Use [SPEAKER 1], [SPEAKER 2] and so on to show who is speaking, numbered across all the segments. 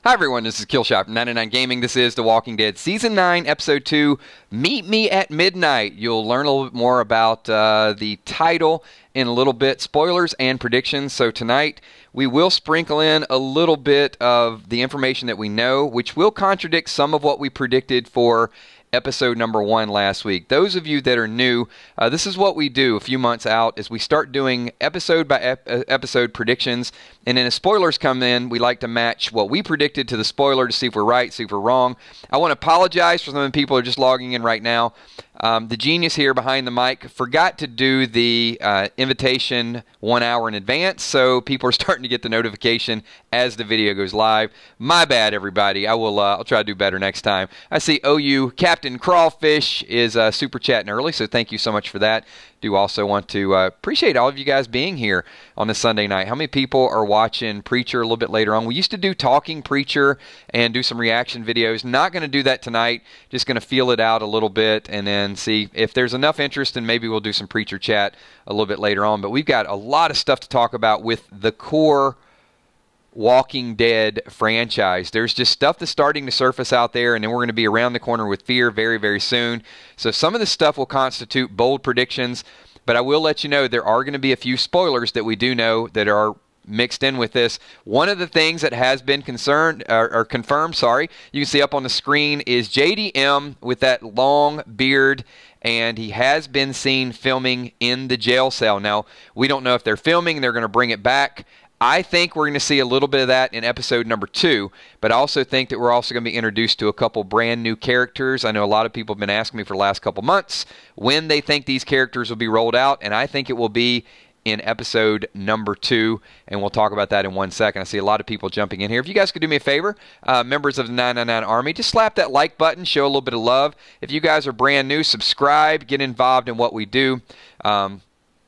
[SPEAKER 1] Hi everyone, this is Killshot from 99 Gaming. This is The Walking Dead Season 9, Episode 2, Meet Me at Midnight. You'll learn a little bit more about the title in a little bit, spoilers and predictions. So tonight we will sprinkle in a little bit of the information that we know, which will contradict some of what we predicted for episode number 1 last week. Those of you that are new, this is what we do a few months out is we start doing episode by episode predictions, and then as spoilers come in, we like to match what we predicted to the spoiler to see if we're right, see if we're wrong. I want to apologize for some of the people who are just logging in right now. The genius here behind the mic forgot to do the invitation 1 hour in advance, so people are starting to get the notification as the video goes live. My bad, everybody. I'll try to do better next time. I see OU Captain Crawfish is super chatting early, so thank you so much for that. Do also want to appreciate all of you guys being here on this Sunday night. How many people are watching Preacher a little bit later on? We used to do Talking Preacher and do some reaction videos. Not going to do that tonight. Just going to feel it out a little bit and then see if there's enough interest, and maybe we'll do some Preacher chat a little bit later on. But we've got a lot of stuff to talk about with the core Walking Dead franchise. There's just stuff that's starting to surface out there, and then we're going to be around the corner with Fear very, very soon. So some of this stuff will constitute bold predictions, but I will let you know there are going to be a few spoilers that we do know that are mixed in with this. One of the things that has been confirmed, you can see up on the screen is JDM with that long beard, and he has been seen filming in the jail cell. Now, we don't know if they're filming, they're going to bring it back. I think we're going to see a little bit of that in episode number 2, but I also think that we're also going to be introduced to a couple brand new characters. I know a lot of people have been asking me for the last couple months when they think these characters will be rolled out, and I think it will be in episode number 2, and we'll talk about that in 1 second. I see a lot of people jumping in here. If you guys could do me a favor, members of the 999 Army, just slap that like button, show a little bit of love. If you guys are brand new, subscribe, get involved in what we do.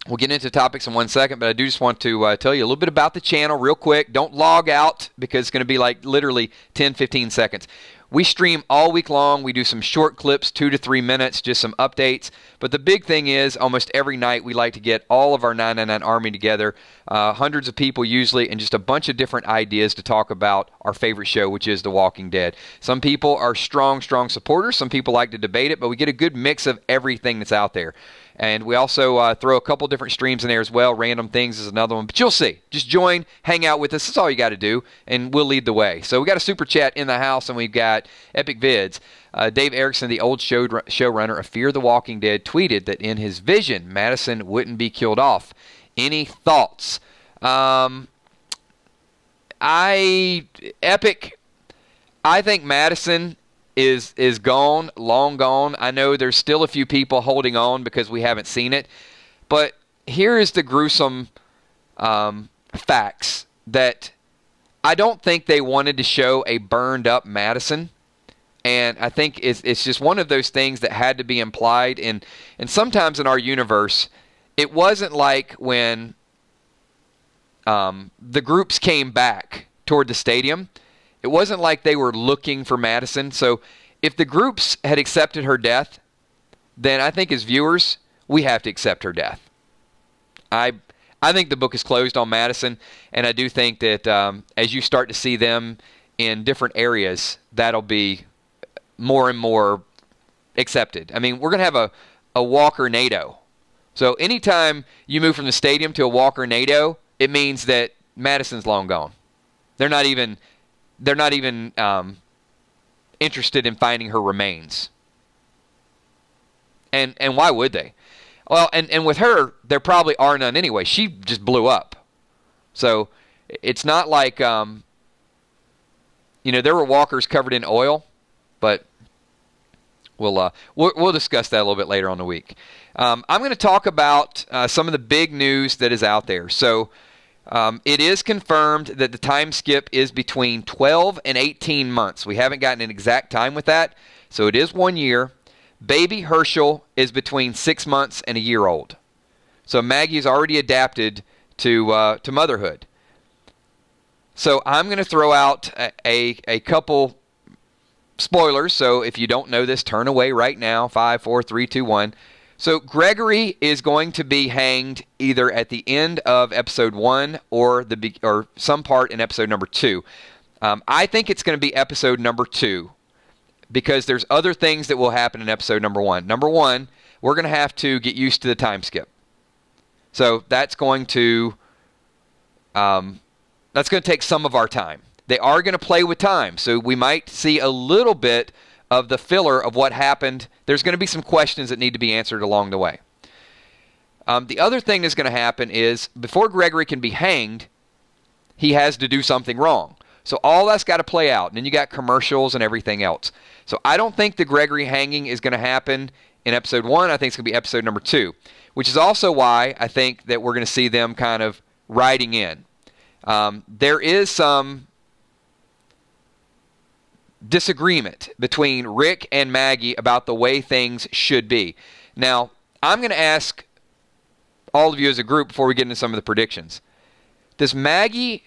[SPEAKER 1] We'll get into topics in 1 second, but I do just want to tell you a little bit about the channel real quick. Don't log out because it's going to be like literally 10, 15 seconds. We stream all week long. We do some short clips, 2 to 3 minutes, just some updates. But the big thing is almost every night we like to get all of our 999 Army together, hundreds of people usually, and just a bunch of different ideas to talk about our favorite show, which is The Walking Dead. Some people are strong supporters. Some people like to debate it, but we get a good mix of everything that's out there. And we also throw a couple different streams in there as well. Random Things is another one. But you'll see. Just join, hang out with us. That's all you got to do, and we'll lead the way. So we got a super chat in the house, and we've got Epic Vids. Dave Erickson, the old showrunner of Fear the Walking Dead, tweeted that in his vision, Madison wouldn't be killed off. Any thoughts? Epic, I think Madison is gone, long gone. I know there's still a few people holding on because we haven't seen it. But here is the gruesome facts that I don't think they wanted to show a burned up Madison. And I think it's just one of those things that had to be implied. And sometimes in our universe, it wasn't like when the groups came back toward the stadium. It wasn't like they were looking for Madison. So if the groups had accepted her death, then I think as viewers, we have to accept her death. I think the book is closed on Madison, and I do think that as you start to see them in different areas, that'll be more and more accepted. I mean, we're going to have a Walker-nado. So anytime you move from the stadium to a Walker-nado, it means that Madison's long gone. They're not even interested in finding her remains. And why would they? Well, and with her, there probably are none anyway. She just blew up. So it's not like, there were walkers covered in oil, but we'll discuss that a little bit later on the week. I'm going to talk about some of the big news that is out there. So it is confirmed that the time skip is between 12 and 18 months. We haven't gotten an exact time with that, so it is 1 year. Baby Herschel is between 6 months and a year old. So Maggie's already adapted to motherhood. So I'm going to throw out a couple spoilers. So if you don't know this, turn away right now. 5, 4, 3, 2, 1. So Gregory is going to be hanged either at the end of episode 1 or some part in episode number 2. I think it's going to be episode number 2 because there's other things that will happen in episode number 1. Number 1, we're going to have to get used to the time skip. So that's going to take some of our time. They are going to play with time, so we might see a little bit of the filler of what happened. There's going to be some questions that need to be answered along the way. The other thing that's going to happen is before Gregory can be hanged, he has to do something wrong. So all that's got to play out. And then you got commercials and everything else. So I don't think the Gregory hanging is going to happen in episode 1. I think it's going to be episode number 2, which is also why I think that we're going to see them kind of riding in. There is some disagreement between Rick and Maggie about the way things should be. Now, I'm going to ask all of you as a group before we get into some of the predictions. Does Maggie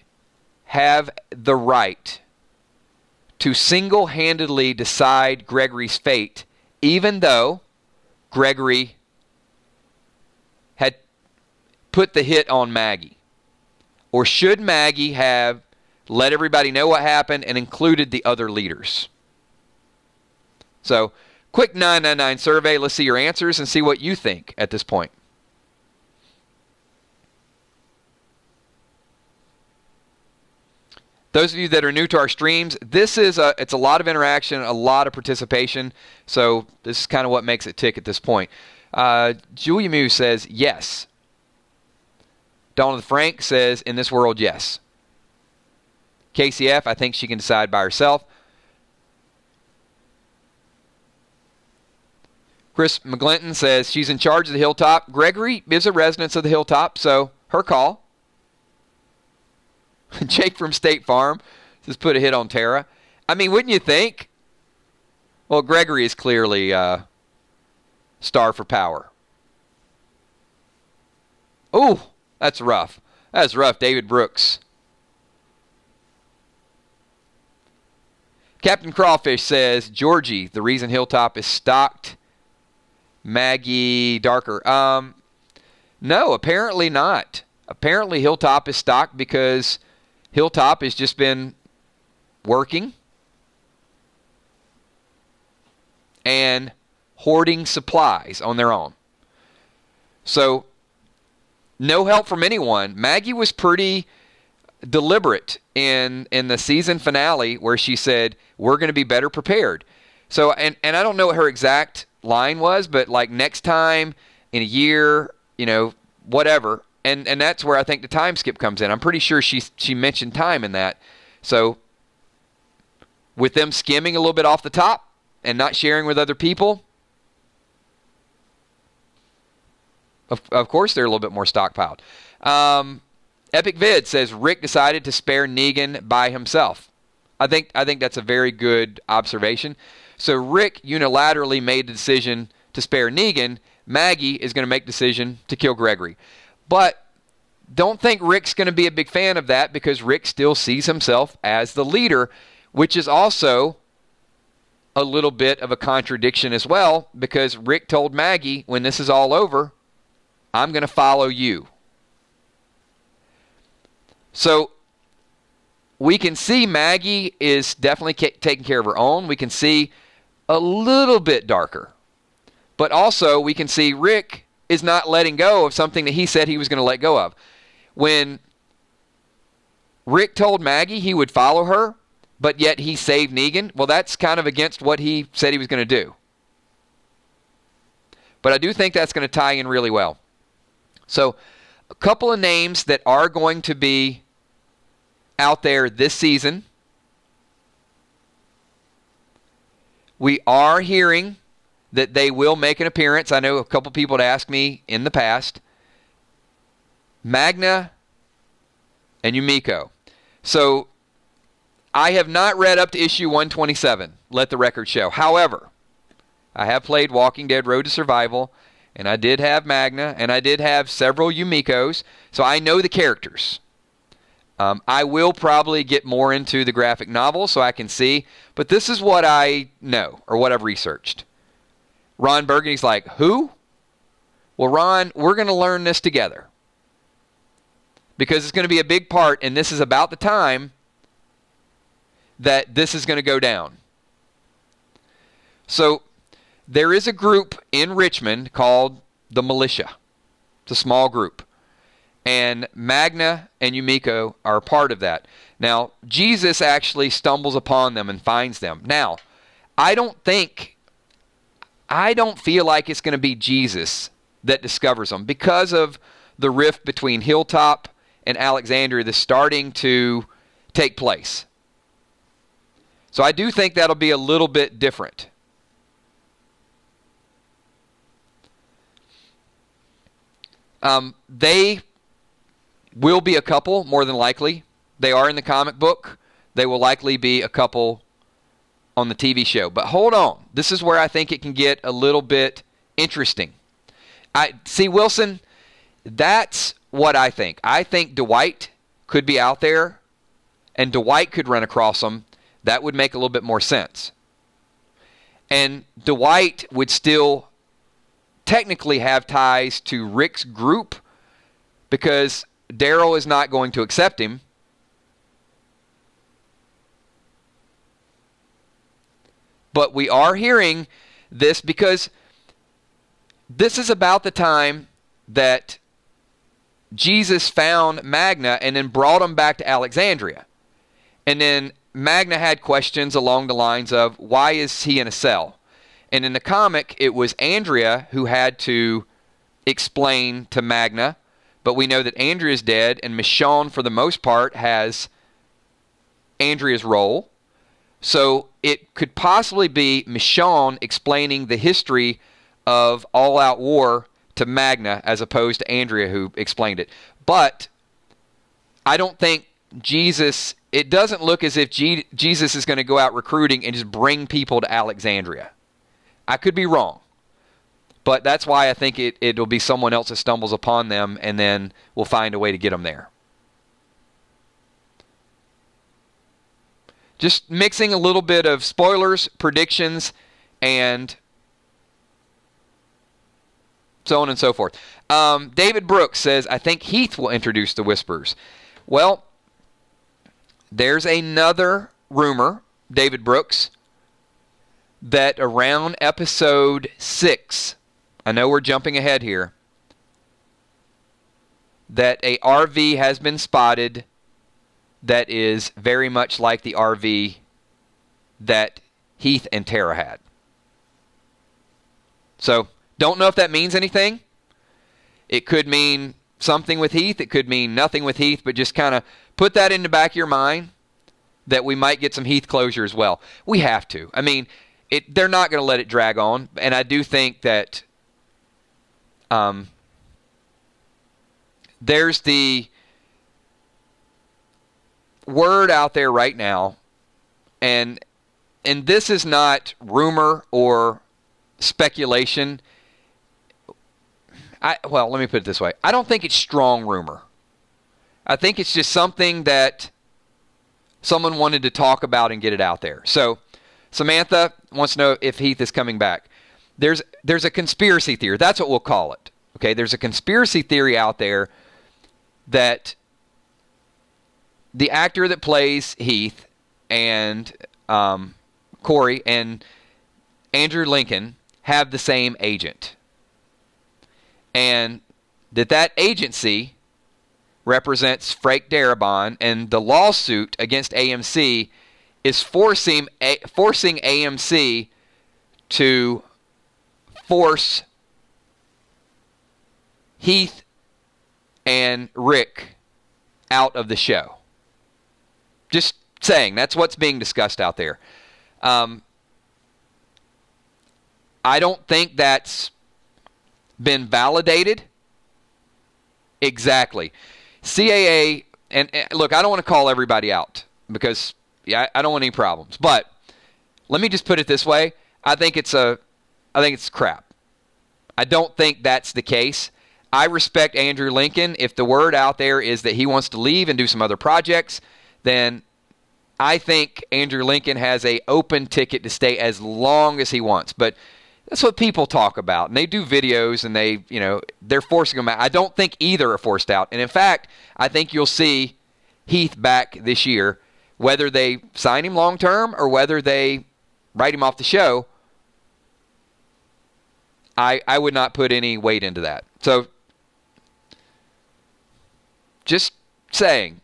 [SPEAKER 1] have the right to single-handedly decide Gregory's fate, even though Gregory had put the hit on Maggie? Or should Maggie have let everybody know what happened and included the other leaders? So, quick 999 survey. Let's see your answers and see what you think at this point. Those of you that are new to our streams, it's a lot of interaction, a lot of participation. So this is kind of what makes it tick at this point. Julia Mew says yes. Donald Frank says in this world, yes. KCF, I think she can decide by herself. Chris McGlinton says she's in charge of the hilltop. Gregory is a resident of the hilltop, so her call. Jake from State Farm says put a hit on Tara. I mean, wouldn't you think? Well, Gregory is clearly star for power. Oh, that's rough. That's rough, David Brooks. Captain Crawfish says, Georgie, the reason Hilltop is stocked. Maggie Darker. No, apparently not. Apparently Hilltop is stocked because Hilltop has just been working and hoarding supplies on their own. So, no help from anyone. Maggie was pretty deliberate in the season finale where she said, we're going to be better prepared. So, and I don't know what her exact line was, but like next time, in a year, whatever. And that's where I think the time skip comes in. I'm pretty sure she mentioned time in that. So, with them skimming a little bit off the top and not sharing with other people, of course they're a little bit more stockpiled. Epic Vid says Rick decided to spare Negan by himself. I think that's a very good observation. So Rick unilaterally made the decision to spare Negan. Maggie is going to make the decision to kill Gregory. But don't think Rick's going to be a big fan of that because Rick still sees himself as the leader, which is also a little bit of a contradiction as well because Rick told Maggie, when this is all over, I'm going to follow you. So we can see Maggie is definitely taking care of her own. We can see a little bit darker. But also we can see Rick is not letting go of something that he said he was going to let go of. When Rick told Maggie he would follow her, but yet he saved Negan, well, that's kind of against what he said he was going to do. But I do think that's going to tie in really well. So, a couple of names that are going to be out there this season. We are hearing that they will make an appearance. I know a couple people had asked me in the past. Magna and Yumiko. So, I have not read up to issue 127, let the record show. However, I have played Walking Dead Road to Survival, and I did have Magna, and I did have several Yumikos, so I know the characters. I will probably get more into the graphic novel so I can see, but this is what I know, or what I've researched. Ron Burgundy's like, who? Well, Ron, we're going to learn this together. Because it's going to be a big part, and this is about the time that this is going to go down. So there is a group in Richmond called the Militia. It's a small group. And Magna and Yumiko are a part of that. Now, Jesus actually stumbles upon them and finds them. Now, I don't feel like it's going to be Jesus that discovers them because of the rift between Hilltop and Alexandria that's starting to take place. So I do think that'll be a little bit different. They will be a couple, more than likely. They are in the comic book. They will likely be a couple on the TV show. But hold on. This is where I think it can get a little bit interesting. See, Wilson, that's what I think. I think Dwight could be out there, and Dwight could run across them. That would make a little bit more sense. And Dwight would still technically have ties to Rick's group because Daryl is not going to accept him. But we are hearing this because this is about the time that Jesus found Magna and then brought him back to Alexandria. And then Magna had questions along the lines of, why is he in a cell? And in the comic, it was Andrea who had to explain to Magna. But we know that Andrea's dead, and Michonne, for the most part, has Andrea's role. So it could possibly be Michonne explaining the history of all-out war to Magna as opposed to Andrea who explained it. But I don't think Jesus, it doesn't look as if Jesus is going to go out recruiting and just bring people to Alexandria. I could be wrong. But that's why I think it'll be someone else that stumbles upon them and then we'll find a way to get them there. Just mixing a little bit of spoilers, predictions, and so on and so forth. David Brooks says, I think Heath will introduce the Whisperers. Well, there's another rumor, David Brooks, that around episode 6, I know we're jumping ahead here, that a RV has been spotted that is very much like the RV that Heath and Tara had. So, don't know if that means anything. It could mean something with Heath. It could mean nothing with Heath, but just kind of put that in the back of your mind that we might get some Heath closure as well. We have to. I mean, they're not going to let it drag on, and I do think that there's the word out there right now, and this is not rumor or speculation. Well, let me put it this way. I don't think it's strong rumor. I think it's just something that someone wanted to talk about and get it out there. So, Samantha wants to know if Heath is coming back. There's a conspiracy theory. That's what we'll call it. Okay, there's a conspiracy theory out there that the actor that plays Heath and Corey and Andrew Lincoln have the same agent. And that agency represents Frank Darabont, and the lawsuit against AMC is forcing AMC to force Heath and Rick out of the show. Just saying, that's what's being discussed out there. I don't think that's been validated. Exactly. CAA, and look, I don't want to call everybody out because I don't want any problems. But let me just put it this way: I think it's crap. I don't think that's the case. I respect Andrew Lincoln. If the word out there is that he wants to leave and do some other projects, then I think Andrew Lincoln has an open ticket to stay as long as he wants. But that's what people talk about. And they do videos and they're forcing them out. I don't think either are forced out. And in fact, I think you'll see Heath back this year whether they sign him long term or whether they write him off the show, I would not put any weight into that. So, just saying.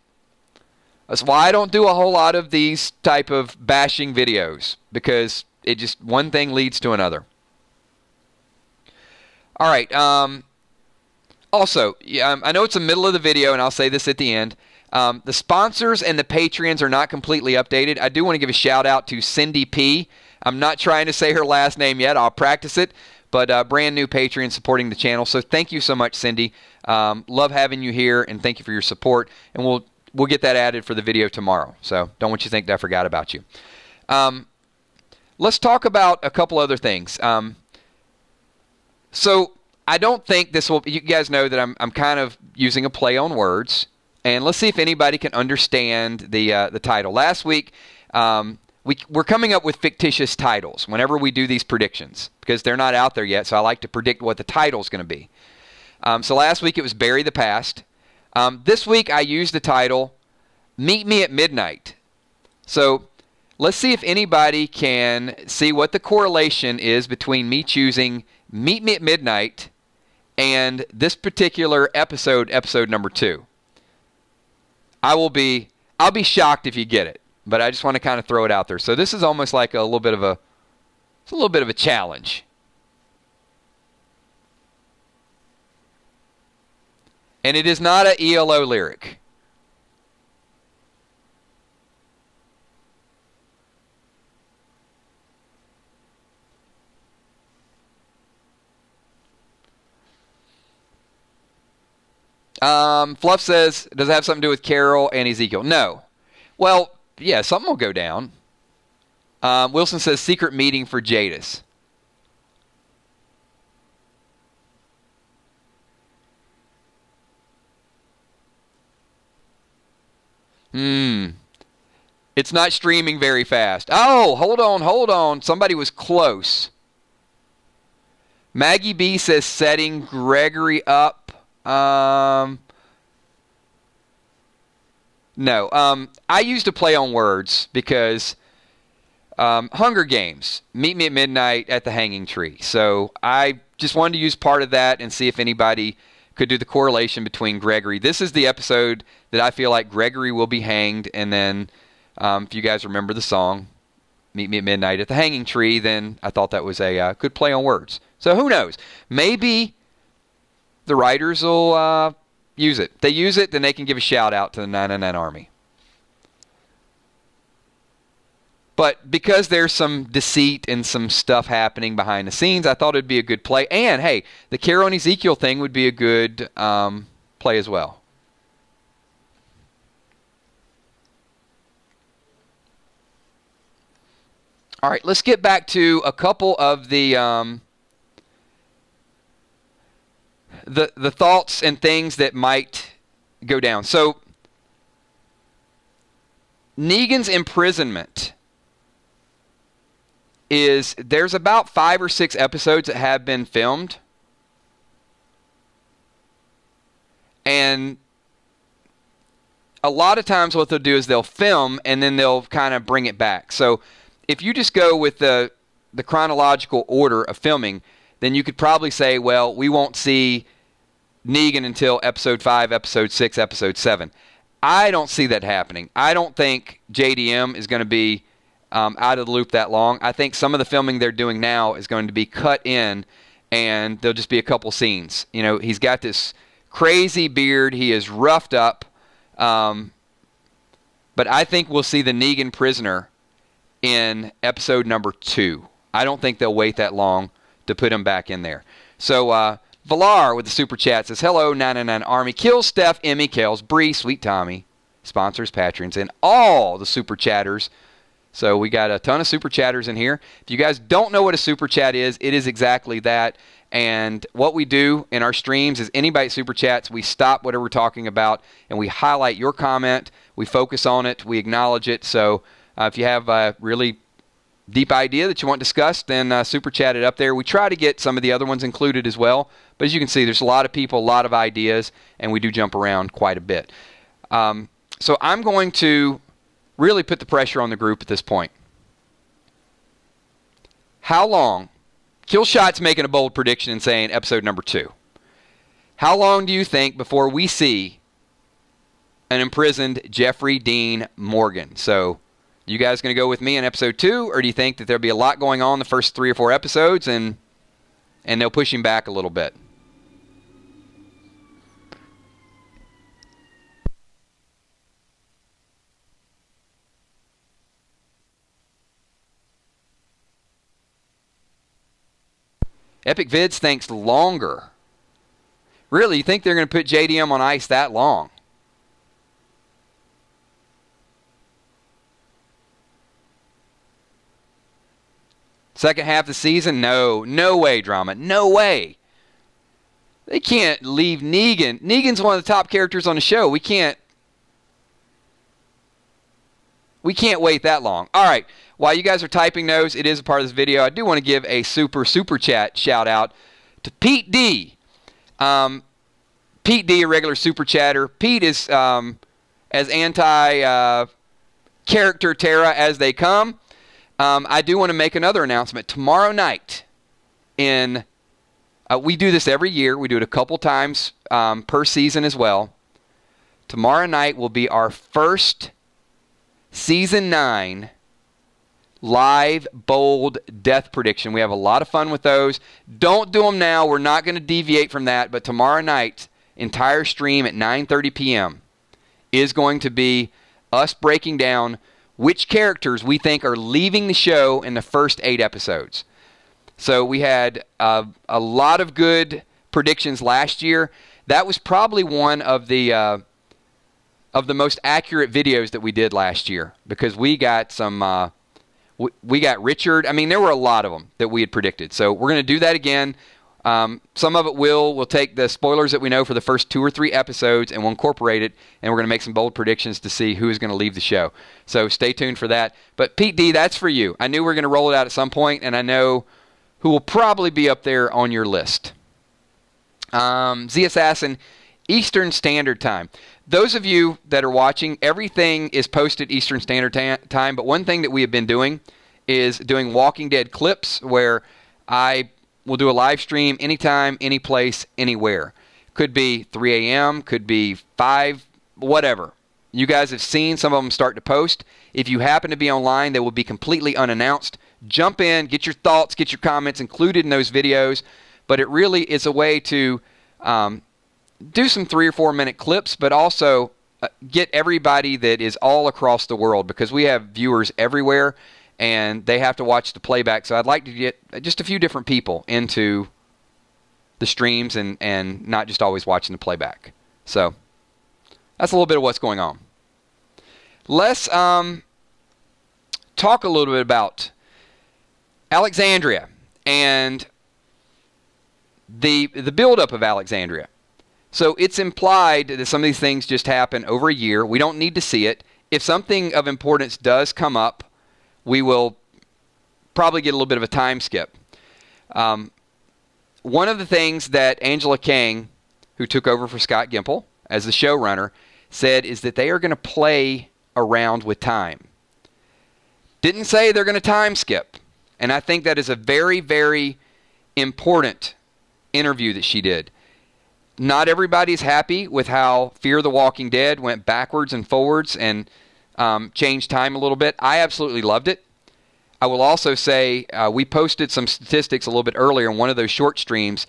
[SPEAKER 1] That's why I don't do a whole lot of these type of bashing videos, because it just, one thing leads to another. All right. Also, I know it's the middle of the video, and I'll say this at the end. The sponsors and the Patreons are not completely updated. I do want to give a shout out to Cindy P. I'm not trying to say her last name yet. I'll practice it. But brand new Patreon supporting the channel. So thank you so much, Cindy. Love having you here, and thank you for your support. And we'll get that added for the video tomorrow. So don't want you to think that I forgot about you. Let's talk about a couple other things. So I don't think this will. You guys know that I'm kind of using a play on words, and let's see if anybody can understand the title. Last week, we're coming up with fictitious titles whenever we do these predictions, because they're not out there yet. So I like to predict what the title's going to be. So last week it was Bury the Past. This week I used the title Meet Me at Midnight. So let's see if anybody can see what the correlation is between me choosing Meet Me at Midnight and this particular episode, episode number 2. I'll be shocked if you get it, but I just want to kind of throw it out there. So this is almost like a little bit of a challenge. And it is not an ELO lyric. Fluff says, does it have something to do with Carol and Ezekiel? No. Well, yeah, something will go down. Wilson says, secret meeting for Jadis. It's not streaming very fast. Oh, hold on. Somebody was close. Maggie B says setting Gregory up. No. I used to play on words because Hunger Games, Meet Me at Midnight at the Hanging Tree. So I just wanted to use part of that and see if anybody could do the correlation between Gregory. This is the episode that I feel like Gregory will be hanged, and then if you guys remember the song, Meet Me at Midnight at the Hanging Tree, then I thought that was a good play on words. So who knows? Maybe the writers will use it. If they use it, then they can give a shout out to the 999 Army. But because there's some deceit and some stuff happening behind the scenes, I thought it'd be a good play. And, hey, the Carol and Ezekiel thing would be a good play as well. All right, let's get back to a couple of the thoughts and things that might go down. So, Negan's imprisonment is, there's about 5 or 6 episodes that have been filmed, and a lot of times what they'll do is they'll film and then they'll kind of bring it back. So if you just go with the chronological order of filming, then you could probably say, well, we won't see Negan until episode 5, episode 6, episode 7. I don't see that happening. I don't think JDM is going to be out of the loop that long. I think some of the filming they're doing now is going to be cut in, and there'll just be a couple scenes. You know, he's got this crazy beard. He is roughed up. But I think we'll see the Negan prisoner in episode number 2. I don't think they'll wait that long to put him back in there. So, Valar with the super chat says, hello, 999 Army. Kill Steph, Emmy, Kels, Bree, Sweet Tommy, sponsors, patrons, and all the super chatters. So we got a ton of super chatters in here. If you guys don't know what a super chat is, it is exactly that. And what we do in our streams is anybody super chats, we stop whatever we're talking about, and we highlight your comment. We focus on it. We acknowledge it. So if you have a really deep idea that you want discussed, then super chat it up there. We try to get some of the other ones included as well. But as you can see, there's a lot of people, a lot of ideas, and we do jump around quite a bit. So I'm going to really put the pressure on the group at this point. How long? Killshot's making a bold prediction and saying episode number 2. How long do you think before we see an imprisoned Jeffrey Dean Morgan? So, you guys going to go with me in episode 2, or do you think that there'll be a lot going on the first 3 or 4 episodes and they'll push him back a little bit? Epic Vids thinks longer. Really, you think they're going to put JDM on ice that long? Second half of the season? No. No way, drama. No way. They can't leave Negan. Negan's one of the top characters on the show. We can't wait that long. All right. While you guys are typing those, it is a part of this video. I do want to give a super chat shout out to Pete D. Pete D, a regular super chatter. Pete is as anti-character Terra as they come. I do want to make another announcement. Tomorrow night, we do this every year. We do it a couple times per season as well. Tomorrow night will be our first Season 9 live bold death prediction. We have a lot of fun with those. Don't do them now. We're not going to deviate from that. But tomorrow night, entire stream at 9:30 p.m. is going to be us breaking down which characters we think are leaving the show in the first 8 episodes. So we had a lot of good predictions last year. That was probably one of the most accurate videos that we did last year, because we got some we got Richard. I mean, there were a lot of them that we had predicted. So we're going to do that again. Some of it we'll take the spoilers that we know for the first 2 or 3 episodes, and we'll incorporate it, and we're going to make some bold predictions to see who is going to leave the show. So stay tuned for that. But Pete D, that's for you. I knew we were going to roll it out at some point, and I know who will probably be up there on your list. Z Assassin, Eastern Standard Time. Those of you that are watching, everything is posted Eastern Standard Time, but one thing that we have been doing is doing Walking Dead clips where I will do a live stream anytime, any place, anywhere. Could be 3 a.m., could be 5, whatever. You guys have seen some of them start to post. If you happen to be online, they will be completely unannounced. Jump in, get your thoughts, get your comments included in those videos, but it really is a way to do some 3 or 4 minute clips, but also get everybody that is all across the world, because we have viewers everywhere and they have to watch the playback. So I'd like to get just a few different people into the streams and not just always watching the playback. So that's a little bit of what's going on. Let's talk a little bit about Alexandria and the buildup of Alexandria. So it's implied that some of these things just happen over a year. We don't need to see it. If something of importance does come up, we will probably get a little bit of a time skip. One of the things that Angela Kang, who took over for Scott Gimple as the showrunner, said is that they are going to play around with time. Didn't say they're going to time skip. And I think that is a very, very important interview that she did. Not everybody's happy with how Fear the Walking Dead went backwards and forwards and changed time a little bit. I absolutely loved it. I will also say we posted some statistics a little bit earlier in one of those short streams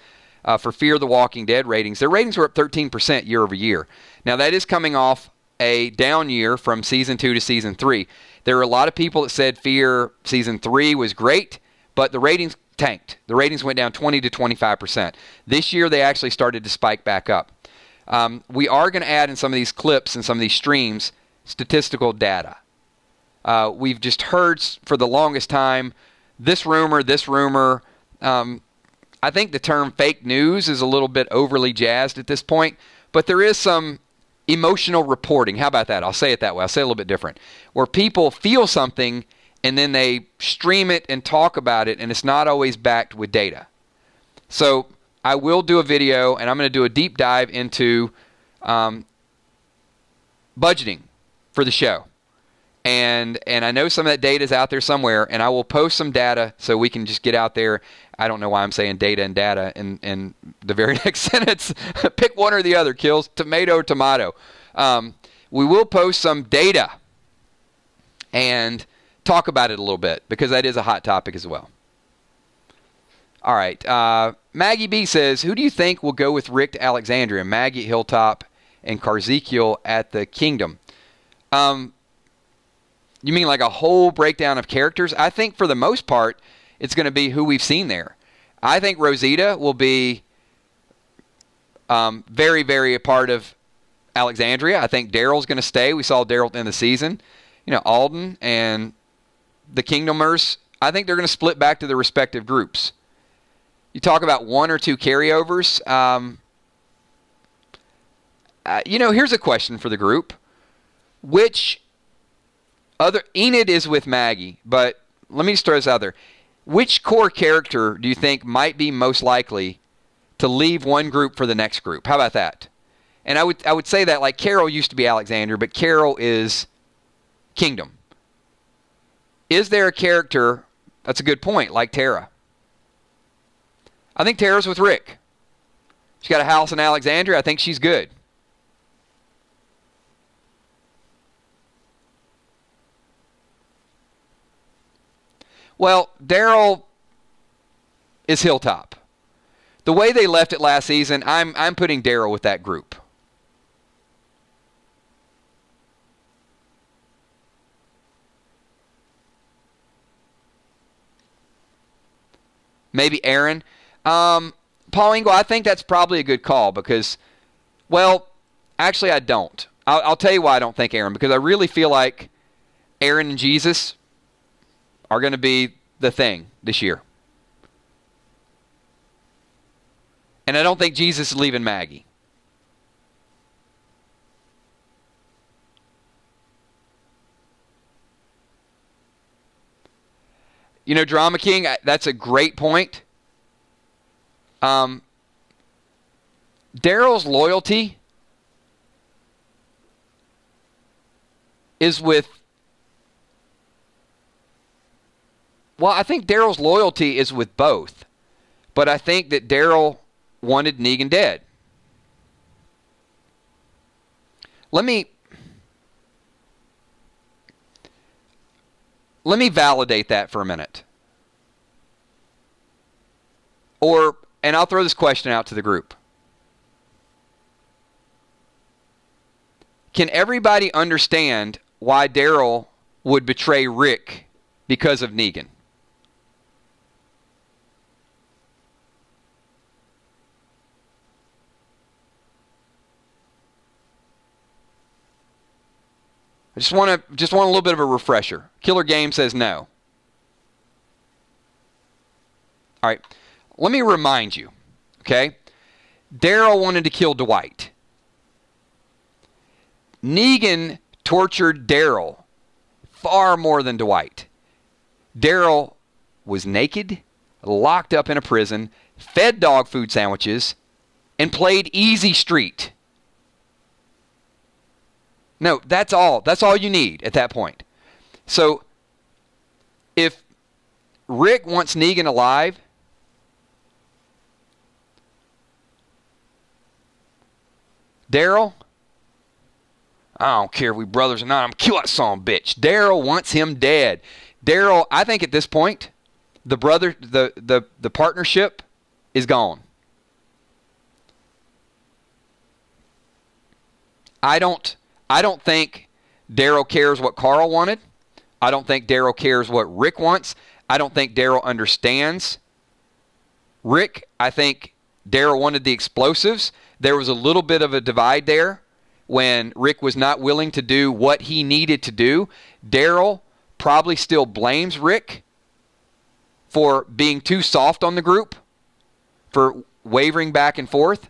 [SPEAKER 1] for Fear the Walking Dead ratings. Their ratings were up 13% year over year. Now that is coming off a down year from Season 2 to Season 3. There were a lot of people that said Fear Season 3 was great, but the ratings tanked. The ratings went down 20 to 25%. This year they actually started to spike back up. We are going to add in some of these clips and some of these streams statistical data. We've just heard for the longest time this rumor. I think the term fake news is a little bit overly jazzed at this point, but there is some emotional reporting. How about that? I'll say it that way. I'll say it a little bit different. Where people feel something and then they stream it and talk about it, and it's not always backed with data. So I will do a video, and I'm going to do a deep dive into budgeting for the show. And I know some of that data is out there somewhere, and I will post some data so we can just get out there. I don't know why I'm saying data and data in the very next sentence. Pick one or the other, Kills. Tomato or tomato. We will post some data and talk about it a little bit because that is a hot topic as well. All right. Maggie B says, who do you think will go with Rick to Alexandria? Maggie at Hilltop and Ezekiel at the Kingdom. You mean like a whole breakdown of characters? I think for the most part, it's going to be who we've seen there. I think Rosita will be very, very a part of Alexandria. I think Daryl's going to stay. We saw Daryl in the season. You know, Alden and the Kingdomers, I think they're going to split back to their respective groups. You talk about one or two carryovers. You know, here's a question for the group. Which other... Enid is with Maggie, but let me just throw this out there. Which core character do you think might be most likely to leave one group for the next group? How about that? And I would say that, like, Carol used to be Alexander, but Carol is Kingdom. Is there a character... That's a good point, like Tara. I think Tara's with Rick. She's got a house in Alexandria. I think she's good. Well, Daryl is Hilltop. The way they left it last season, I'm putting Daryl with that group. Maybe Aaron. Paul Engel, I think that's probably a good call because, well, actually I don't. I'll tell you why I don't think Aaron, because I really feel like Aaron and Jesus are going to be the thing this year. And I don't think Jesus is leaving Maggie. You know, Drama King, that's a great point. Daryl's loyalty is with... Well, I think Daryl's loyalty is with both. But I think that Daryl wanted Negan dead. Let me validate that for a minute. And I'll throw this question out to the group. Can everybody understand why Daryl would betray Rick because of Negan? I just want a little bit of a refresher. Killer Game says no. All right. Let me remind you, okay? Daryl wanted to kill Dwight. Negan tortured Daryl far more than Dwight. Daryl was naked, locked up in a prison, fed dog food sandwiches, and played Easy Street. No, that's all. That's all you need at that point. So, if Rick wants Negan alive, Daryl, I don't care if we brothers or not, I'm kill that son of a bitch. Daryl wants him dead. Daryl, I think at this point, the partnership is gone. I don't think Daryl cares what Carl wanted. I don't think Daryl cares what Rick wants. I don't think Daryl understands Rick. I think Daryl wanted the explosives. There was a little bit of a divide there when Rick was not willing to do what he needed to do. Daryl probably still blames Rick for being too soft on the group, for wavering back and forth.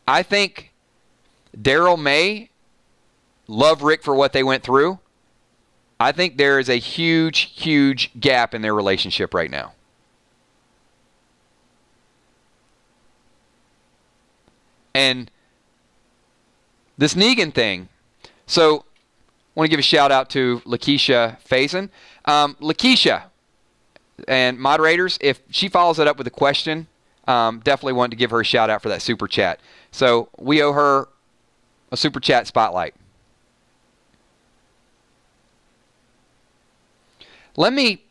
[SPEAKER 1] I think Daryl may love Rick for what they went through. I think there is a huge, huge gap in their relationship right now. And this Negan thing, So, I want to give a shout out to Lakeisha Faison. Lakeisha and moderators, if she follows it up with a question, definitely want to give her a shout out for that super chat. So, we owe her a super chat spotlight. We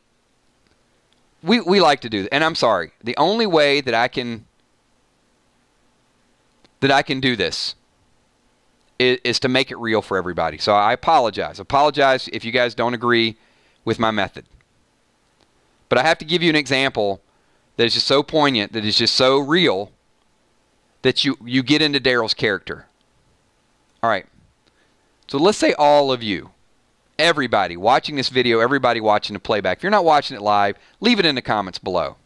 [SPEAKER 1] like to do that, and I'm sorry. The only way that I can do this is to make it real for everybody. So I apologize. Apologize if you guys don't agree with my method. But I have to give you an example that is just so poignant, that is just so real, that you get into Daryl's character. All right. So let's say all of you, everybody watching this video, everybody watching the playback. If you're not watching it live, leave it in the comments below.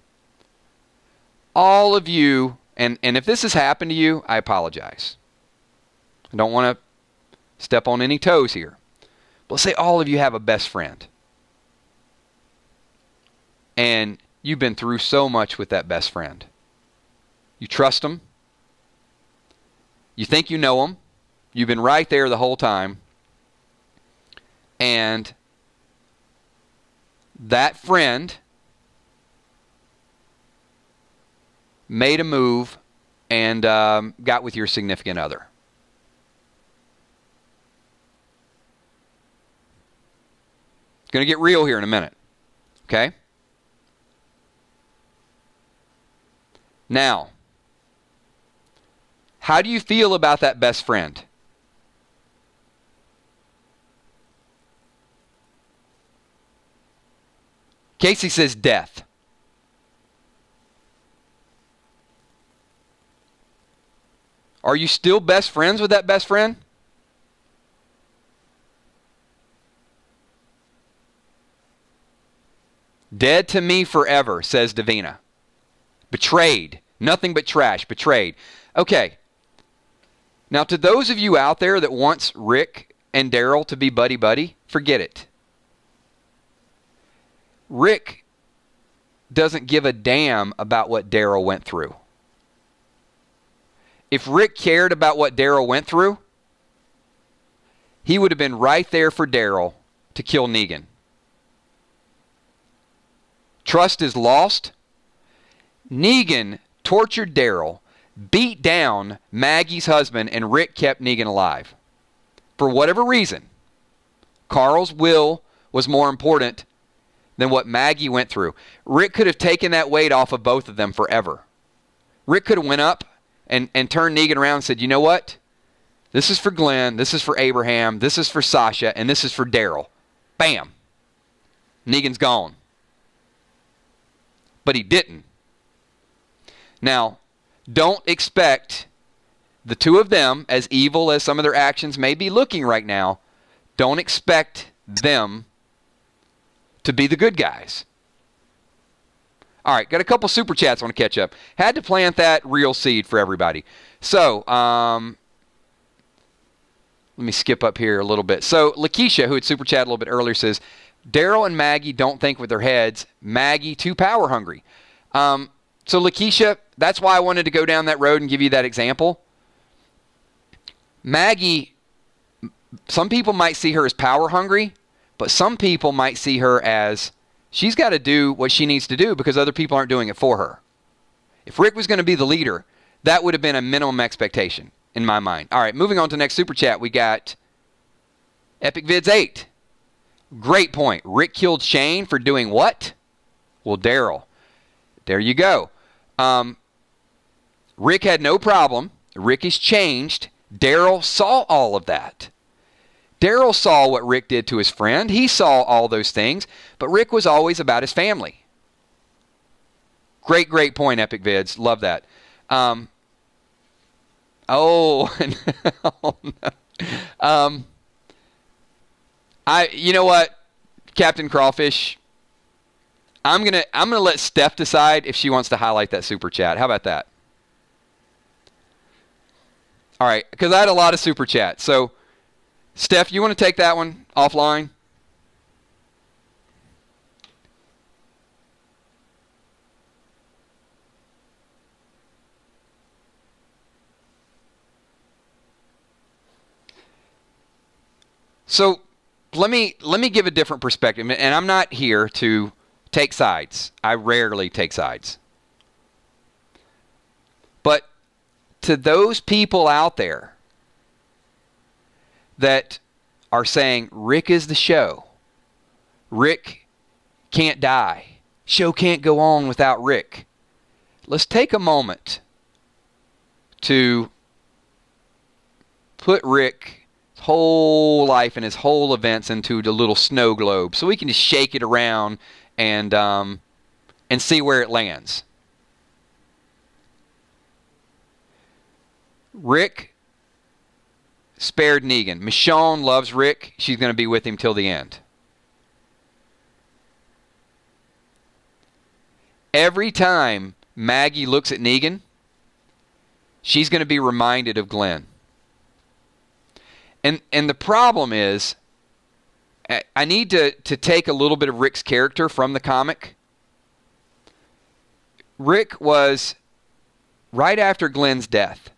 [SPEAKER 1] All of you, and if this has happened to you, I apologize. I don't want to step on any toes here. But let's say all of you have a best friend. And you've been through so much with that best friend. You trust them. You think you know them. You've been right there the whole time. And that friend made a move and got with your significant other. It's going to get real here in a minute. Okay? Now, how do you feel about that best friend? Casey says death. Are you still best friends with that best friend? Dead to me forever, says Davina. Betrayed. Nothing but trash. Betrayed. Okay. Now, to those of you out there that wants Rick and Daryl to be buddy-buddy, forget it. Rick doesn't give a damn about what Daryl went through. If Rick cared about what Daryl went through, he would have been right there for Daryl to kill Negan. Trust is lost. Negan tortured Daryl, beat down Maggie's husband, and Rick kept Negan alive. For whatever reason, Carl's will was more important than what Maggie went through. Rick could have taken that weight off of both of them forever. Rick could have went up and turned Negan around and said, you know what? This is for Glenn, this is for Abraham, this is for Sasha, and this is for Daryl. Bam. Negan's gone. But he didn't. Now, don't expect the two of them, as evil as some of their actions may be looking right now, don't expect them to be the good guys. All right, got a couple super chats I want to catch up. Had to plant that real seed for everybody. So, let me skip up here a little bit. So, Lakeisha, who had super chatted a little bit earlier, says, Daryl and Maggie don't think with their heads. Maggie, too power hungry. So, Lakeisha, that's why I wanted to go down that road and give you that example. Maggie, some people might see her as power hungry, but some people might see her as she's got to do what she needs to do because other people aren't doing it for her. If Rick was going to be the leader, that would have been a minimum expectation in my mind. All right, moving on to the next super chat, we got Epic Vids 8. Great point. Rick killed Shane for doing what? Well, Daryl. There you go. Rick had no problem. Rick is changed. Daryl saw all of that. Daryl saw what Rick did to his friend. He saw all those things. But Rick was always about his family. Great, great point, Epic Vids. Love that. Oh, oh no. You know what, Captain Crawfish? I'm gonna let Steph decide if she wants to highlight that super chat. How about that? All right, because I had a lot of super chats. So, Steph, you want to take that one offline? So let me give a different perspective, and I'm not here to take sides. I rarely take sides. But to those people out there that are saying Rick is the show, Rick can't die, show can't go on without Rick, let's take a moment to put Rick's whole life and his whole events into the little snow globe so we can just shake it around and see where it lands. Rick spared Negan. Michonne loves Rick. She's going to be with him till the end. Every time Maggie looks at Negan, she's going to be reminded of Glenn. And the problem is, I need to take a little bit of Rick's character from the comic. Rick was right after Glenn's death.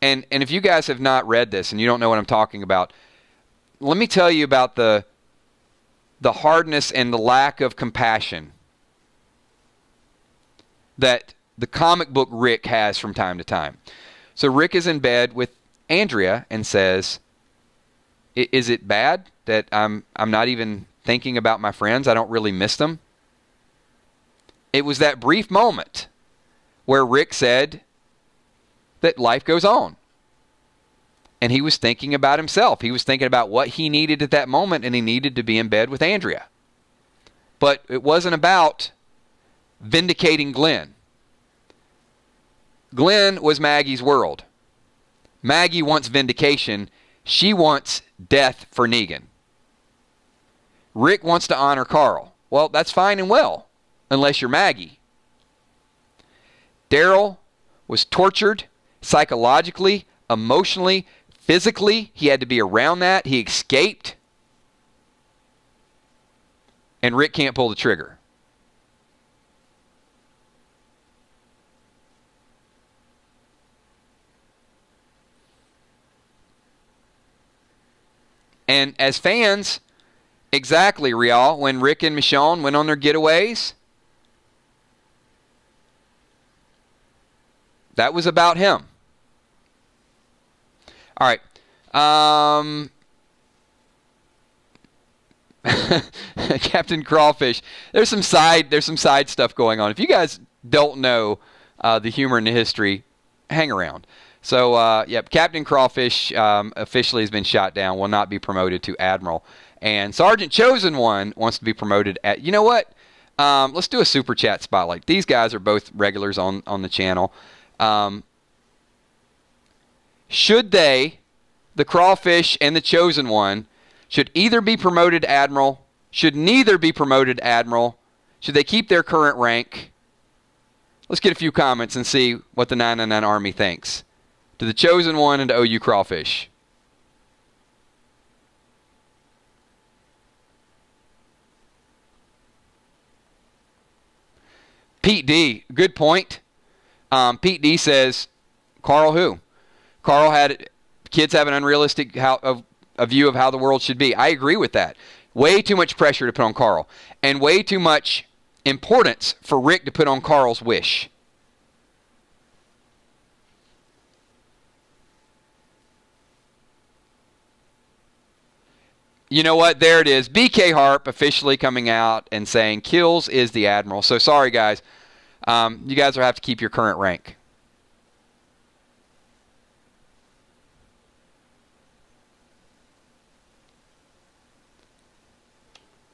[SPEAKER 1] And if you guys have not read this and you don't know what I'm talking about, let me tell you about the hardness and the lack of compassion that the comic book Rick has from time to time. So Rick is in bed with Andrea and says, is it bad that I'm not even thinking about my friends? I don't really miss them. It was that brief moment where Rick said that life goes on. And he was thinking about himself. He was thinking about what he needed at that moment, and he needed to be in bed with Andrea. But it wasn't about vindicating Glenn. Glenn was Maggie's world. Maggie wants vindication. She wants death for Negan. Rick wants to honor Carl. Well, that's fine and well, unless you're Maggie. Daryl was tortured psychologically, emotionally, physically. He had to be around that. He escaped. And Rick can't pull the trigger. And as fans, exactly, Rial, when Rick and Michonne went on their getaways, that was about him. All right. Captain Crawfish. There's some side stuff going on. If you guys don't know the humor and the history, hang around. So, yep, Captain Crawfish officially has been shot down, will not be promoted to Admiral. And Sergeant Chosen One wants to be promoted at, you know what? Let's do a Super Chat spotlight. These guys are both regulars on the channel. Should they, the Crawfish and the Chosen One, should either be promoted to Admiral, should neither be promoted to Admiral, should they keep their current rank? Let's get a few comments and see what the 999 Army thinks. To the Chosen One and to OU Crawfish. Pete D, good point. Pete D says, Carl who? Carl had, kids have an unrealistic a view of how the world should be. I agree with that. Way too much pressure to put on Carl. And way too much importance for Rick to put on Carl's wish. You know what? There it is. BK Harp officially coming out and saying Kills is the Admiral. So sorry, guys. You guys will have to keep your current rank.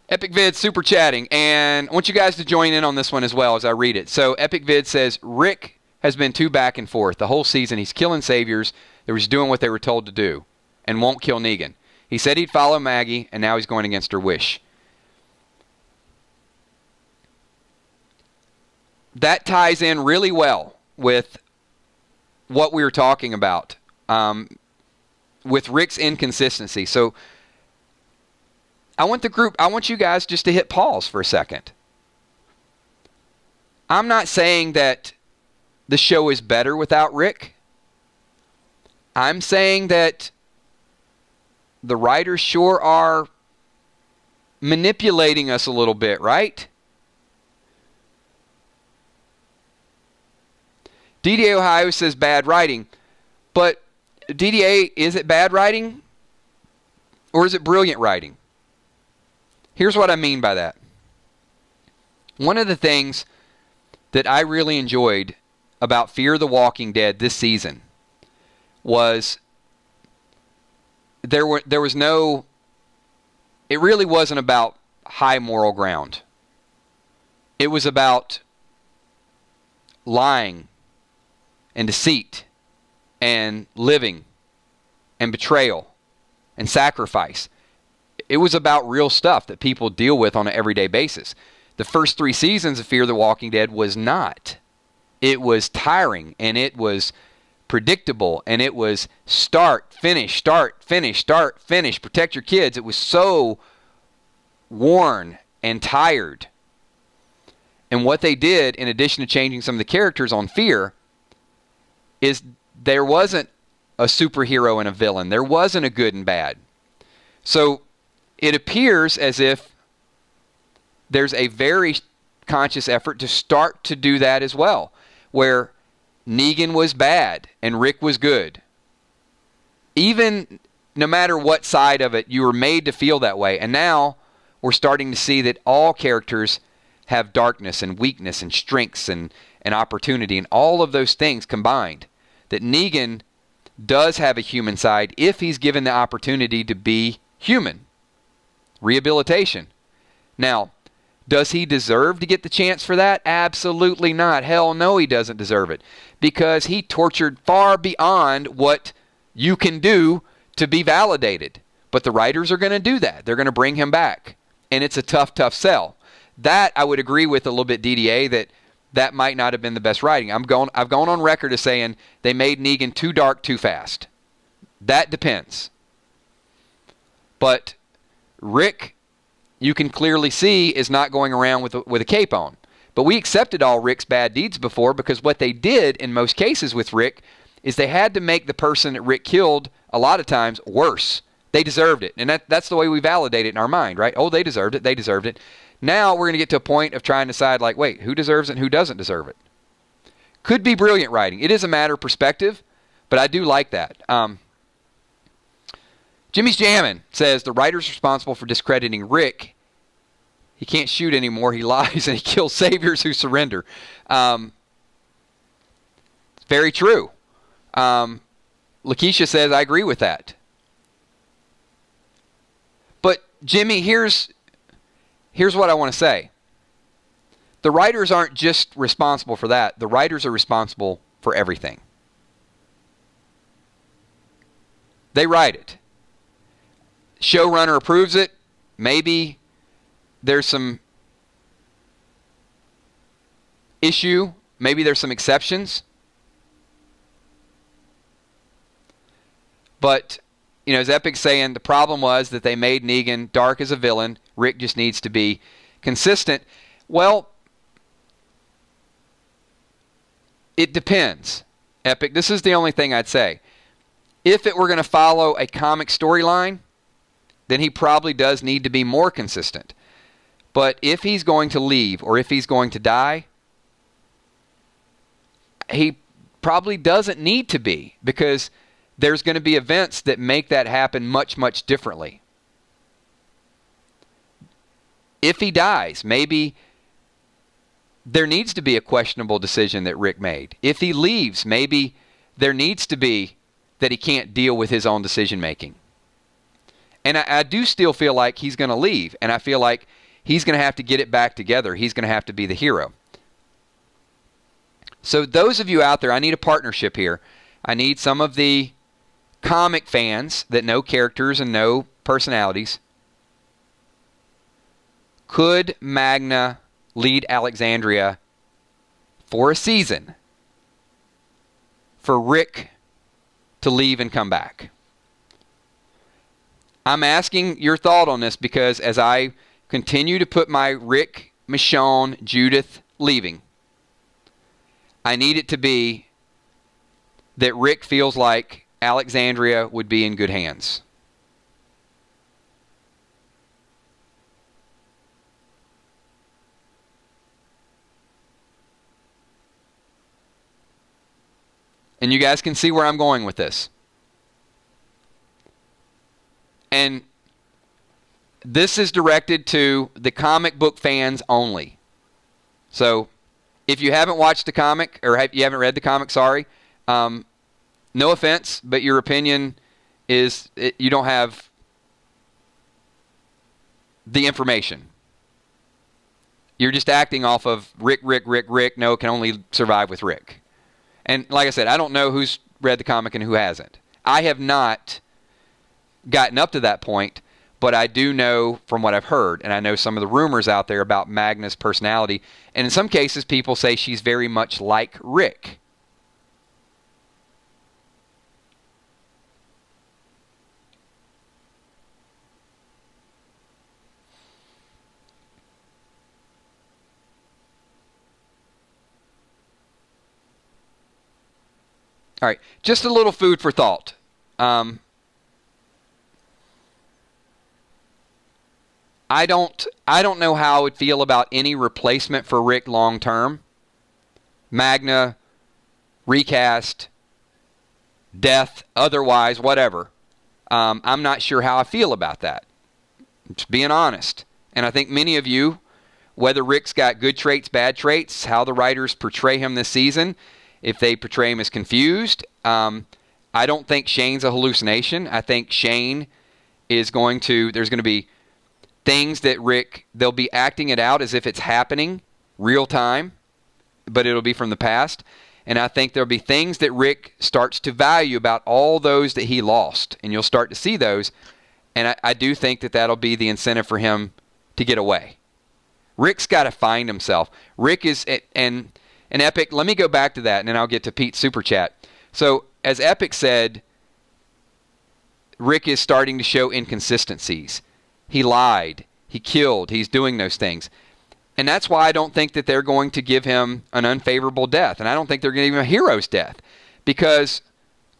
[SPEAKER 1] Epic Vid super chatting. And I want you guys to join in on this one as well as I read it. So Epic Vid says, Rick has been too back and forth. The whole season he's killing saviors. They were doing what they were told to do. And won't kill Negan. He said he'd follow Maggie, and now he's going against her wish. That ties in really well with what we were talking about with Rick's inconsistency. So I want you guys just to hit pause for a second. I'm not saying that the show is better without Rick. I'm saying that the writers sure are manipulating us a little bit, right? DDA Ohio says bad writing. But DDA, is it bad writing? Or is it brilliant writing? Here's what I mean by that. One of the things that I really enjoyed about Fear the Walking Dead this season was there was no, it really wasn't about high moral ground. It was about lying and deceit and living and betrayal and sacrifice. It was about real stuff that people deal with on an everyday basis. The first 3 seasons of Fear the Walking Dead was not. It was tiring, and it was predictable, and it was start, finish, protect your kids. It was so worn and tired. And what they did, in addition to changing some of the characters on Fear, is there wasn't a superhero and a villain. There wasn't a good and bad. So it appears as if there's a very conscious effort to start to do that as well, where Negan was bad and Rick was good. Even no matter what side of it, you were made to feel that way. And now we're starting to see that all characters have darkness and weakness and strengths and opportunity and all of those things combined. That Negan does have a human side if he's given the opportunity to be human. Rehabilitation. Now, does he deserve to get the chance for that? Absolutely not. Hell no, he doesn't deserve it. Because he tortured far beyond what you can do to be validated. But the writers are going to do that. They're going to bring him back. And it's a tough, tough sell. That I would agree with a little bit, DDA, that might not have been the best writing. I've gone on record as saying they made Negan too dark too fast. That depends. But Rick, you can clearly see, is not going around with a cape on. But we accepted all Rick's bad deeds before, because what they did in most cases with Rick is they had to make the person that Rick killed a lot of times worse. They deserved it. And that's the way we validate it in our mind, right? Oh, they deserved it. They deserved it. Now we're going to get to a point of trying to decide, like, wait, who deserves it and who doesn't deserve it? Could be brilliant writing. It is a matter of perspective, but I do like that. Jimmy's Jammin' says the writer's responsible for discrediting Rick. He can't shoot anymore. He lies and he kills saviors who surrender. Very true. Lakeisha says, I agree with that. But, Jimmy, here's what I want to say. The writers aren't just responsible for that. The writers are responsible for everything. They write it. Showrunner approves it. Maybe there's some issue. Maybe there's some exceptions. But, as Epic's saying, the problem was that they made Negan dark as a villain. Rick just needs to be consistent. Well, it depends, Epic. This is the only thing I'd say. If it were going to follow a comic storyline, then he probably does need to be more consistent. But if he's going to leave or if he's going to die, he probably doesn't need to be, because there's going to be events that make that happen much, much differently. If he dies, maybe there needs to be a questionable decision that Rick made. If he leaves, maybe there needs to be that he can't deal with his own decision making. And I do still feel like he's going to leave, and I feel like he's going to have to get it back together. He's going to have to be the hero. So those of you out there, I need a partnership here. I need some of the comic fans that know characters and know personalities. Could Magna lead Alexandria for a season for Rick to leave and come back? I'm asking your thought on this because as I continue to put my Rick, Michonne, Judith leaving, I need it to be that Rick feels like Alexandria would be in good hands. And you guys can see where I'm going with this. And this is directed to the comic book fans only. So if you haven't watched the comic, or you haven't read the comic, sorry, no offense, but your opinion is you don't have the information. You're just acting off of Rick. No, it can only survive with Rick. And like I said, I don't know who's read the comic and who hasn't. I have not gotten up to that point, but I do know from what I've heard, and I know some of the rumors out there about Magna's personality, and in some cases people say she's very much like Rick. All right, just a little food for thought. I don't know how I would feel about any replacement for Rick long term. Magna, recast, death, otherwise, whatever. I'm not sure how I feel about that. Just being honest. And I think many of you, whether Rick's got good traits, bad traits, how the writers portray him this season, if they portray him as confused, I don't think Shane's a hallucination. I think Shane is going to, there's going to be things that Rick, they'll be acting it out as if it's happening real time, but it'll be from the past. And I think there'll be things that Rick starts to value about all those that he lost. And you'll start to see those. And I do think that that'll be the incentive for him to get away. Rick's got to find himself. Rick is, and Epic, let me go back to that, and then I'll get to Pete's Super Chat. So, as Epic said, Rick is starting to show inconsistencies. He lied. He killed. He's doing those things. And that's why I don't think that they're going to give him an unfavorable death. And I don't think they're going to give him a hero's death. Because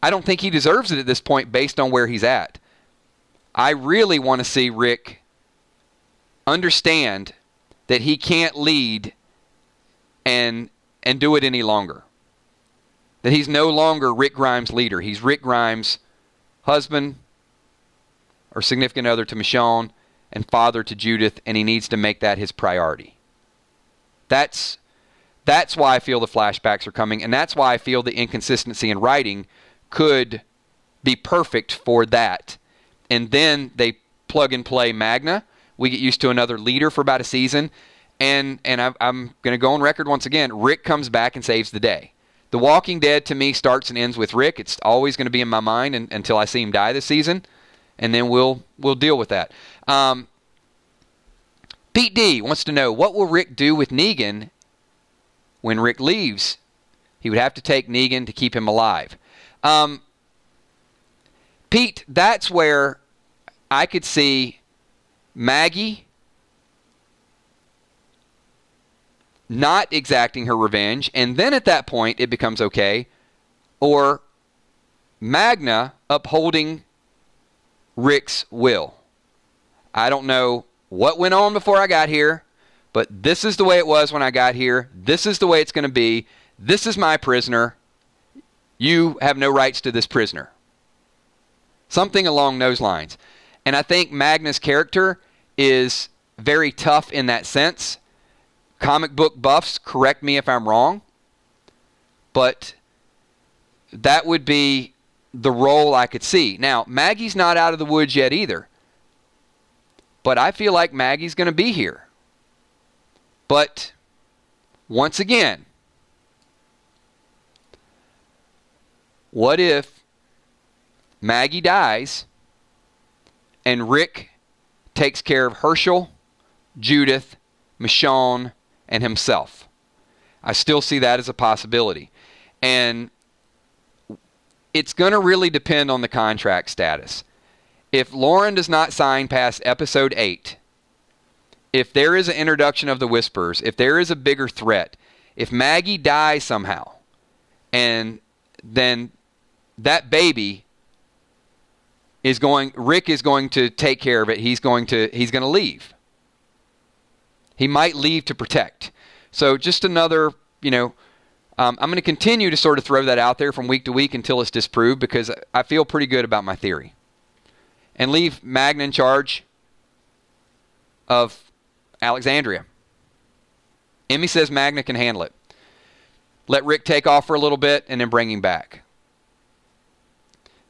[SPEAKER 1] I don't think he deserves it at this point based on where he's at. I really want to see Rick understand that he can't lead and do it any longer. That he's no longer Rick Grimes' leader. He's Rick Grimes' husband or significant other to Michonne and father to Judith, and he needs to make that his priority. That's why I feel the flashbacks are coming, and that's why I feel the inconsistency in writing could be perfect for that. And then they plug and play Magna. We get used to another leader for about a season. And I'm going to go on record once again. Rick comes back and saves the day. The Walking Dead, to me, starts and ends with Rick. It's always going to be in my mind until I see him die this season. And then we'll deal with that. Pete D wants to know, what will Rick do with Negan when Rick leaves? He would have to take Negan to keep him alive. Pete, that's where I could see Maggie not exacting her revenge, and then at that point it becomes okay, or Magna upholding Rick's will. I don't know what went on before I got here, but this is the way it was when I got here. This is the way it's going to be. This is my prisoner. You have no rights to this prisoner. Something along those lines. And I think Magna's character is very tough in that sense. Comic book buffs, correct me if I'm wrong, but that would be the role I could see. Now, Maggie's not out of the woods yet either, but I feel like Maggie's going to be here. But once again, what if Maggie dies and Rick takes care of Herschel, Judith, Michonne, and himself? I still see that as a possibility. And it's going to really depend on the contract status. If Lauren does not sign past episode 8, if there is an introduction of the Whisperers, if there is a bigger threat, if Maggie dies somehow, and then that baby is Rick is going to take care of it. He's going to leave. He might leave to protect. So just another, I'm going to continue to sort of throw that out there from week to week until it's disproved, because I feel pretty good about my theory. And leave Magna in charge of Alexandria. Emmy says Magna can handle it. Let Rick take off for a little bit and then bring him back.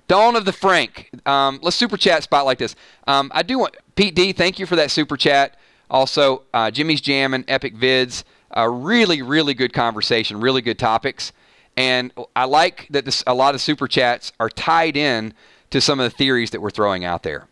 [SPEAKER 1] Dawn of the Frank. Let's super chat spot like this. I do want Pete D. Thank you for that super chat. Also, Jimmy's Jammin', Epic Vids. Really, really good conversation. Really good topics. And I like that a lot of super chats are tied in to some of the theories that we're throwing out there.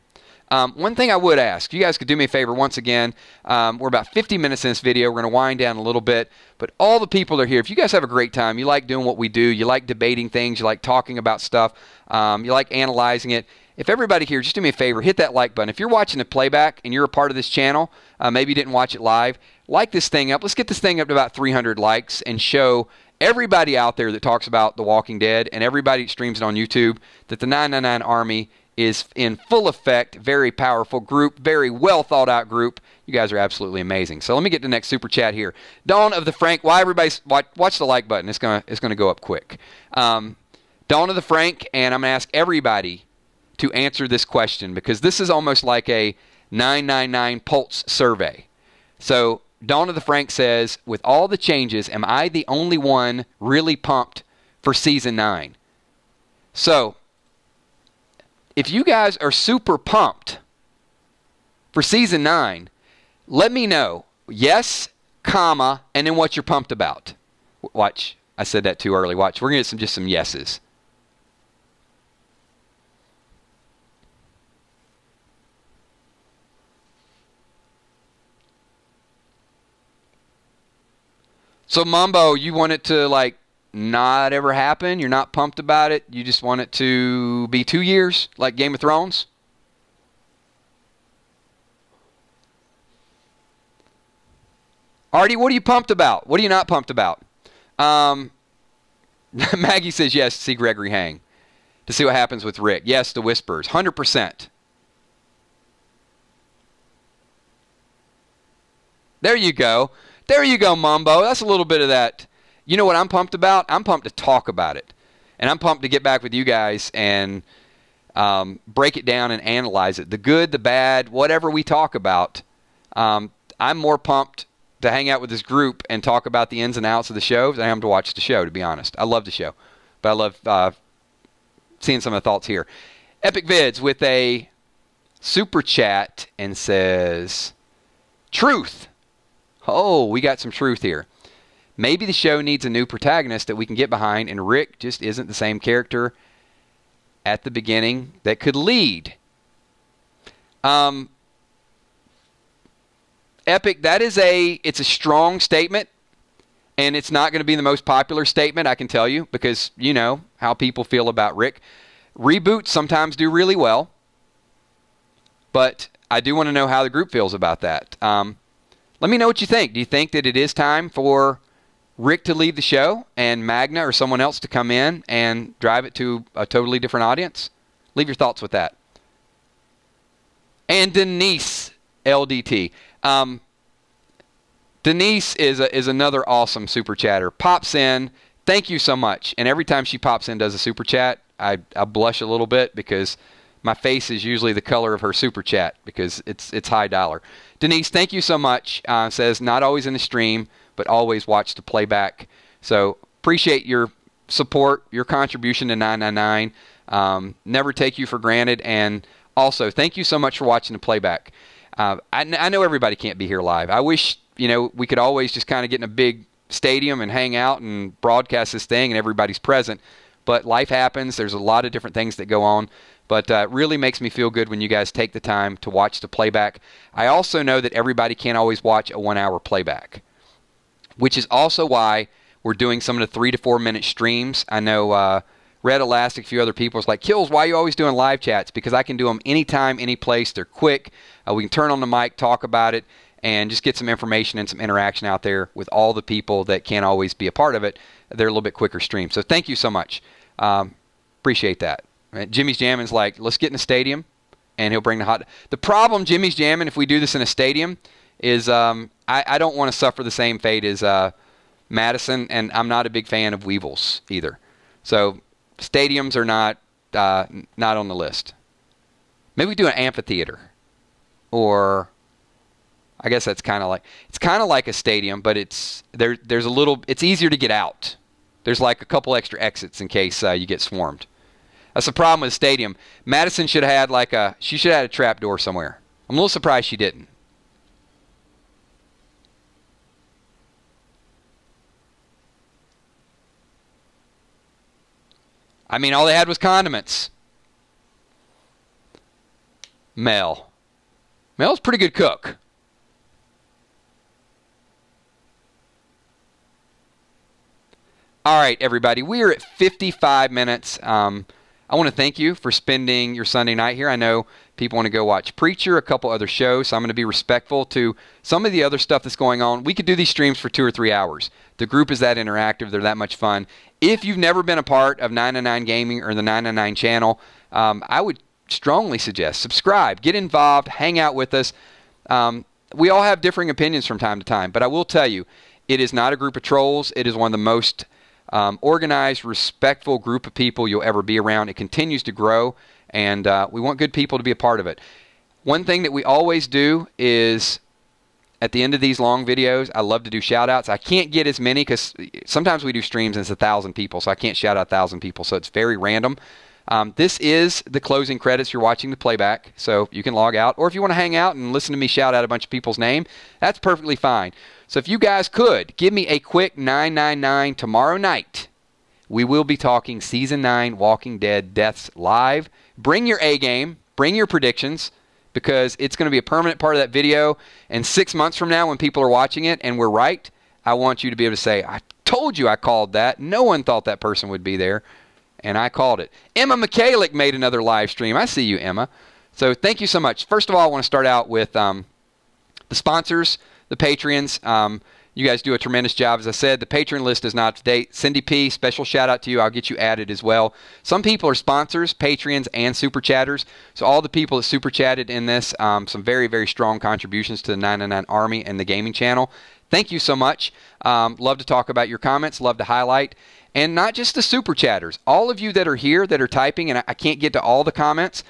[SPEAKER 1] One thing I would ask, you guys could do me a favor once again. We're about 50 minutes in this video. We're going to wind down a little bit. But all the people that are here, if you guys have a great time, you like doing what we do, you like debating things, you like talking about stuff, you like analyzing it, if everybody here, just do me a favor, hit that like button. If you're watching the playback and you're a part of this channel, maybe you didn't watch it live, like this thing up. Let's get this thing up to about 300 likes and show everybody out there that talks about The Walking Dead and everybody that streams it on YouTube that the 999 Army is in full effect, very powerful group, very well thought out group. You guys are absolutely amazing. So let me get to the next super chat here. Dawn of the Frank, why everybody's watch the like button. It's gonna go up quick. Dawn of the Frank, and I'm gonna ask everybody to answer this question, because this is almost like a 999 Pulse survey. So Dawn of the Frank says, with all the changes, am I the only one really pumped for season 9? So if you guys are super pumped for season 9, let me know. Yes, comma, and then what you're pumped about. Watch. I said that too early. Watch. We're going to get just some yeses. So, Mumbo, you want it to, like, not ever happen? You're not pumped about it? You just want it to be 2 years, like Game of Thrones? Artie, what are you pumped about? What are you not pumped about? Maggie says yes, to see Gregory hang. To see what happens with Rick. Yes, the whispers. 100%. There you go. There you go, Mumbo. That's a little bit of that. You know what I'm pumped about? I'm pumped to talk about it. And I'm pumped to get back with you guys and break it down and analyze it. The good, the bad, whatever we talk about. I'm more pumped to hang out with this group and talk about the ins and outs of the show than I am to watch the show, to be honest. I love the show. But I love seeing some of the thoughts here. Epic Vids with a super chat and says, truth. Oh, we got some truth here. Maybe the show needs a new protagonist that we can get behind, and Rick just isn't the same character at the beginning that could lead. Epic, it's a strong statement, and it's not going to be the most popular statement, I can tell you, because you know how people feel about Rick. Reboots sometimes do really well, but I do want to know how the group feels about that. Let me know what you think. Do you think that it is time for Rick to leave the show and Magna or someone else to come in and drive it to a totally different audience? Leave your thoughts with that. And Denise LDT. Denise is another awesome super chatter. Pops in. Thank you so much. And every time she pops in, does a super chat, I blush a little bit because my face is usually the color of her super chat because it's high dollar. Denise, thank you so much. Says, not always in the stream, but always watch the playback. So appreciate your support, your contribution to 999. Never take you for granted. And also, thank you so much for watching the playback. I know everybody can't be here live. I wish, we could always just kind of get in a big stadium and hang out and broadcast this thing and everybody's present. But life happens. There's a lot of different things that go on. But it really makes me feel good when you guys take the time to watch the playback. I also know that everybody can't always watch a 1 hour playback, which is also why we're doing some of the 3 to 4 minute streams. I know Red Elastic, a few other people was like, Kills, why are you always doing live chats? Because I can do them anytime, any place. They're quick. We can turn on the mic, talk about it, and just get some information and some interaction out there with all the people that can't always be a part of it. They're a little bit quicker streams. So thank you so much. Appreciate that. Jimmy's Jammin's like, let's get in the stadium, and he'll bring the hot. The problem, Jimmy's Jammin', if we do this in a stadium, is I don't want to suffer the same fate as Madison, and I'm not a big fan of Weevils either. So stadiums are not on the list. Maybe we do an amphitheater, or I guess that's kind of like a stadium, but it's easier to get out. There's like a couple extra exits in case you get swarmed. That's the problem with a stadium. Madison should have had she should have had a trap door somewhere. I'm a little surprised she didn't. I mean, all they had was condiments. Mel's a pretty good cook. All right, everybody, we are at 55 minutes. I want to thank you for spending your Sunday night here. I know people want to go watch Preacher, a couple other shows, so I'm going to be respectful to some of the other stuff that's going on. We could do these streams for 2 or 3 hours. The group is that interactive. They're that much fun. If you've never been a part of 999 Gaming or the 999 channel, I would strongly suggest subscribe, get involved, hang out with us. We all have differing opinions from time to time, but I will tell you, it is not a group of trolls. It is one of the most organized, respectful group of people you'll ever be around. It continues to grow, and we want good people to be a part of it. One thing that we always do is, at the end of these long videos, I love to do shout-outs. I can't get as many because sometimes we do streams and it's 1,000 people, so I can't shout out 1,000 people, so it's very random. This is the closing credits. You're watching the playback, so you can log out. Or if you want to hang out and listen to me shout out a bunch of people's name, that's perfectly fine. So if you guys could, give me a quick 999 tomorrow night. We will be talking Season 9 Walking Dead Deaths live. Bring your A game. Bring your predictions, because it's going to be a permanent part of that video. And 6 months from now, when people are watching it and we're right, I want you to be able to say, I told you I called that. No one thought that person would be there, and I called it. Emma Michalik made another live stream. I see you, Emma. So thank you so much. First of all, I want to start out with the sponsors, the Patreons. You guys do a tremendous job. As I said, the Patreon list is not up to date. Cindy P., special shout out to you. I'll get you added as well. Some people are sponsors, Patreons, and Super Chatters. So all the people that Super Chatted in this, some very, very strong contributions to the 999 Army and the gaming channel. Thank you so much. Love to talk about your comments. Love to highlight. And not just the Super Chatters. All of you that are here that are typing, and I can't get to all the comments,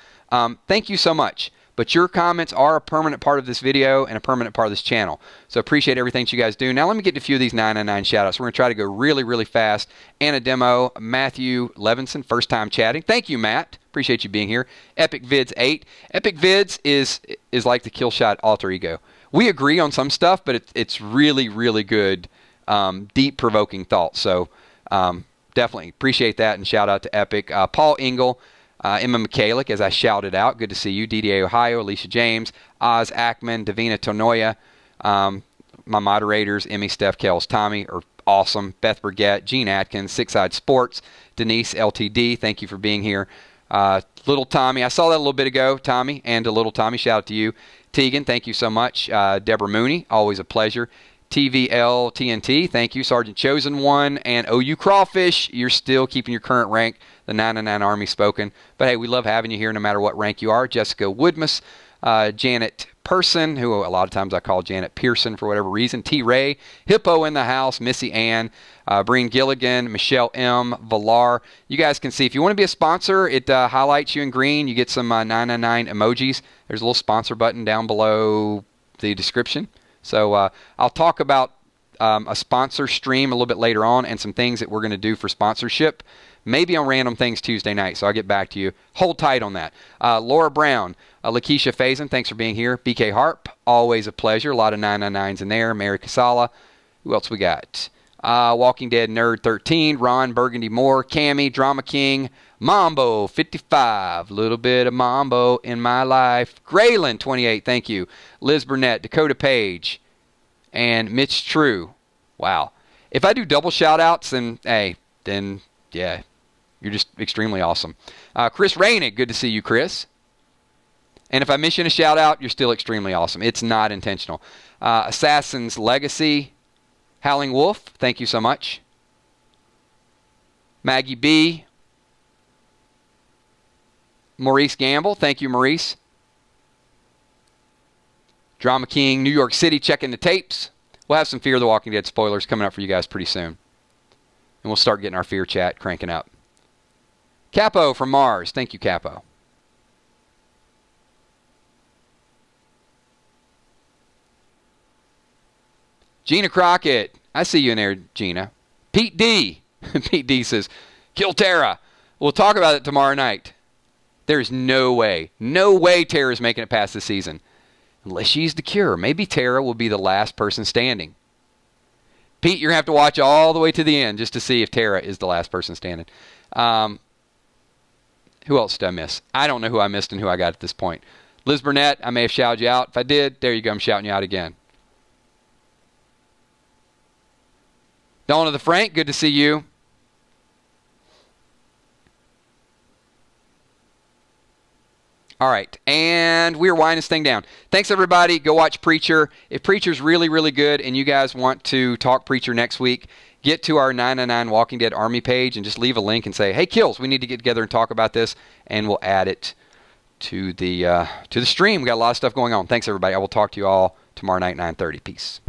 [SPEAKER 1] thank you so much. But your comments are a permanent part of this video and a permanent part of this channel. So appreciate everything that you guys do. Now let me get to a few of these 999 shoutouts. We're going to try to go really, really fast. And a demo, Matthew Levinson, first time chatting. Thank you, Matt. Appreciate you being here. Epic Vids 8. Epic Vids is like the Killshot alter ego. We agree on some stuff, but it's really, really good, deep, provoking thoughts. So definitely appreciate that, and shout out to Epic. Paul Engel. Emma Michalik, as I shouted out. Good to see you. DDA Ohio, Alicia James, Oz Ackman, Davina Tonoya. My moderators, Emmy, Steph, Kels, Tommy, are awesome. Beth Burgett, Gene Atkins, Six Side Sports, Denise LTD, thank you for being here. Little Tommy, I saw that a little bit ago, Tommy, and to Little Tommy, shout out to you. Tegan, thank you so much. Deborah Mooney, always a pleasure. TVL TNT, thank you. Sergeant Chosen One, and OU Crawfish, you're still keeping your current rank. The 999 Army spoken. But hey, we love having you here no matter what rank you are. Jessica Woodmus, Janet Person, who a lot of times I call Janet Pearson for whatever reason. T. Ray, Hippo in the house, Missy Ann, Breen Gilligan, Michelle M, Villar. You guys can see if you want to be a sponsor, it highlights you in green. You get some 999 emojis. There's a little sponsor button down below the description. So I'll talk about a sponsor stream a little bit later on, and some things that we're going to do for sponsorship. Maybe on Random Things Tuesday night, so I'll get back to you. Hold tight on that. Laura Brown, Lakeisha Faison, thanks for being here. BK Harp, always a pleasure. A lot of 999s in there. Mary Casala. Who else we got? Walking Dead Nerd 13, Ron Burgundy Moore, Cammy, Drama King, Mambo 55, little bit of Mambo in my life. Graylin 28, thank you. Liz Burnett, Dakota Page, and Mitch True. Wow. If I do double shout-outs, then, hey, then, yeah, you're just extremely awesome. Chris Rainick, good to see you, Chris. And if I miss you in a shout-out, you're still extremely awesome. It's not intentional. Assassin's Legacy, Howling Wolf, thank you so much. Maggie B. Maurice Gamble, thank you, Maurice. Drama King, New York City, checking the tapes. we'll have some Fear the Walking Dead spoilers coming up for you guys pretty soon. And we'll start getting our Fear chat cranking up. Capo from Mars. Thank you, Capo. Gina Crockett. I see you in there, Gina. Pete D. Pete D says, kill Tara. We'll talk about it tomorrow night. There's no way Tara's making it past this season. Unless she's the cure. Maybe Tara will be the last person standing. Pete, you're going to have to watch all the way to the end just to see if Tara is the last person standing. Who else did I miss? I don't know who I missed and who I got at this point. Liz Burnett, I may have shouted you out. If I did, there you go. I'm shouting you out again. Dawn of the Frank, good to see you. All right, and we're winding this thing down. Thanks, everybody. Go watch Preacher. If Preacher's really, really good and you guys want to talk Preacher next week, get to our 999 Walking Dead Army page and just leave a link and say, hey, Kills, we need to get together and talk about this, and we'll add it to the stream. We got a lot of stuff going on. Thanks, everybody. I will talk to you all tomorrow night, 9:30. Peace.